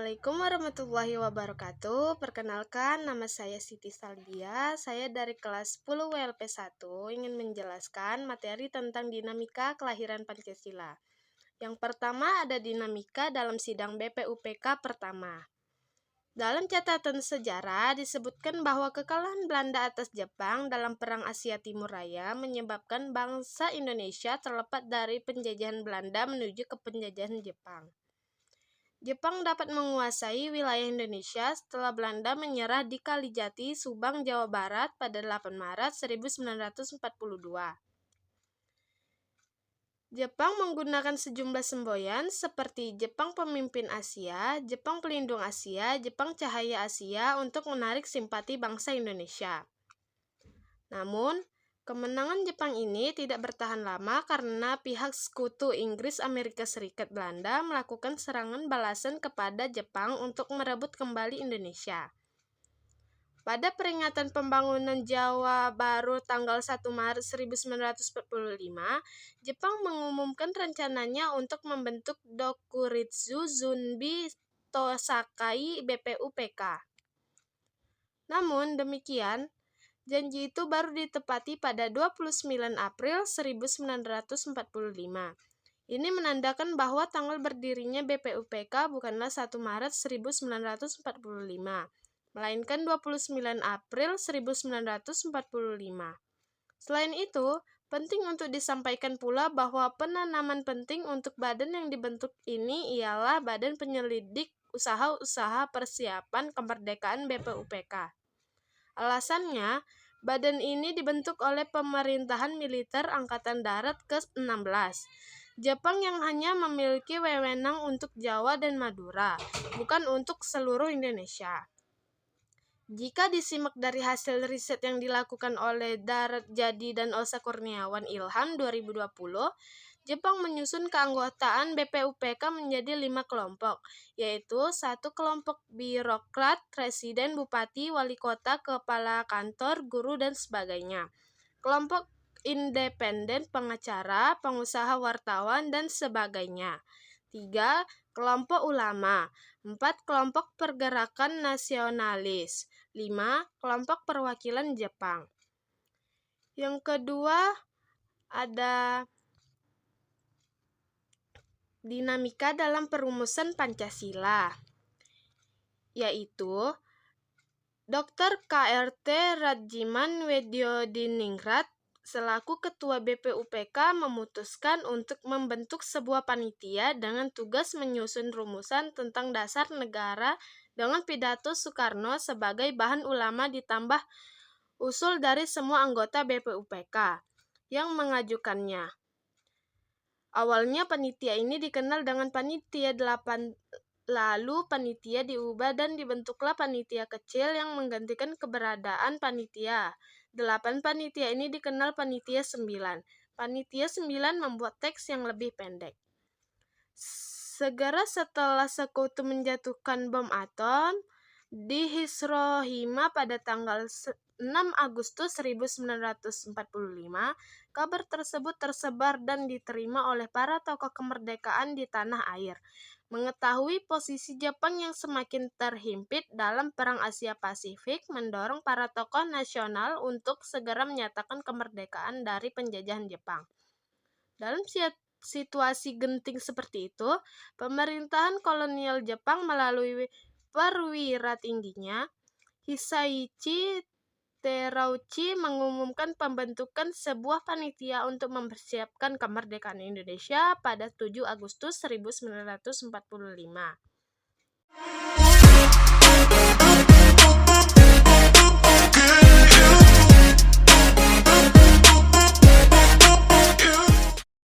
Assalamualaikum warahmatullahi wabarakatuh. Perkenalkan, nama saya Siti Salbia. Saya dari kelas 10 WLP 1 ingin menjelaskan materi tentang dinamika kelahiran Pancasila. Yang pertama ada dinamika dalam sidang BPUPK pertama. Dalam catatan sejarah disebutkan bahwa kekalahan Belanda atas Jepang dalam Perang Asia Timur Raya menyebabkan bangsa Indonesia terlepas dari penjajahan Belanda menuju ke penjajahan Jepang. Jepang dapat menguasai wilayah Indonesia setelah Belanda menyerah di Kalijati, Subang, Jawa Barat pada 8 Maret 1942. Jepang menggunakan sejumlah semboyan seperti Jepang Pemimpin Asia, Jepang Pelindung Asia, Jepang Cahaya Asia untuk menarik simpati bangsa Indonesia. Namun, kemenangan Jepang ini tidak bertahan lama karena pihak sekutu Inggris Amerika Serikat Belanda melakukan serangan balasan kepada Jepang untuk merebut kembali Indonesia. Pada peringatan pembangunan Jawa Baru tanggal 1 Maret 1945, Jepang mengumumkan rencananya untuk membentuk Dokuritsu Zunbi Tosakai BPUPK. Namun demikian, janji itu baru ditepati pada 29 April 1945. Ini menandakan bahwa tanggal berdirinya BPUPK bukanlah 1 Maret 1945, melainkan 29 April 1945. Selain itu, penting untuk disampaikan pula bahwa penanaman penting untuk badan yang dibentuk ini ialah Badan Penyelidik Usaha-usaha Persiapan Kemerdekaan BPUPK. Alasannya, badan ini dibentuk oleh pemerintahan militer Angkatan Darat ke-16 Jepang yang hanya memiliki wewenang untuk Jawa dan Madura, bukan untuk seluruh Indonesia. Jika disimak dari hasil riset yang dilakukan oleh Darat Jadi dan Osa Kurniawan Ilham 2020, Jepang menyusun keanggotaan BPUPK menjadi 5 kelompok, yaitu 1 kelompok birokrat, presiden, bupati, wali kota, kepala kantor, guru, dan sebagainya. Kelompok independen, pengacara, pengusaha, wartawan, dan sebagainya. 3. Kelompok ulama. 4. Kelompok pergerakan nasionalis. 5. Kelompok perwakilan Jepang. Yang kedua ada dinamika dalam perumusan Pancasila, yaitu Dr. K.R.T. Rajiman Wedyodiningrat selaku Ketua BPUPK memutuskan untuk membentuk sebuah panitia dengan tugas menyusun rumusan tentang dasar negara dengan pidato Soekarno sebagai bahan ulama ditambah usul dari semua anggota BPUPK yang mengajukannya. Awalnya panitia ini dikenal dengan Panitia 8, lalu panitia diubah dan dibentuklah panitia kecil yang menggantikan keberadaan panitia 8. Panitia ini dikenal Panitia 9. Panitia 9 membuat teks yang lebih pendek. Segera setelah sekutu menjatuhkan bom atom di Hiroshima pada tanggal 6 Agustus 1945, kabar tersebut tersebar dan diterima oleh para tokoh kemerdekaan di tanah air. Mengetahui posisi Jepang yang semakin terhimpit dalam Perang Asia Pasifik mendorong para tokoh nasional untuk segera menyatakan kemerdekaan dari penjajahan Jepang. Dalam situasi genting seperti itu, pemerintahan kolonial Jepang melalui perwira tingginya, Hisaichi Terauchi mengumumkan pembentukan sebuah panitia untuk mempersiapkan kemerdekaan Indonesia pada 7 Agustus 1945.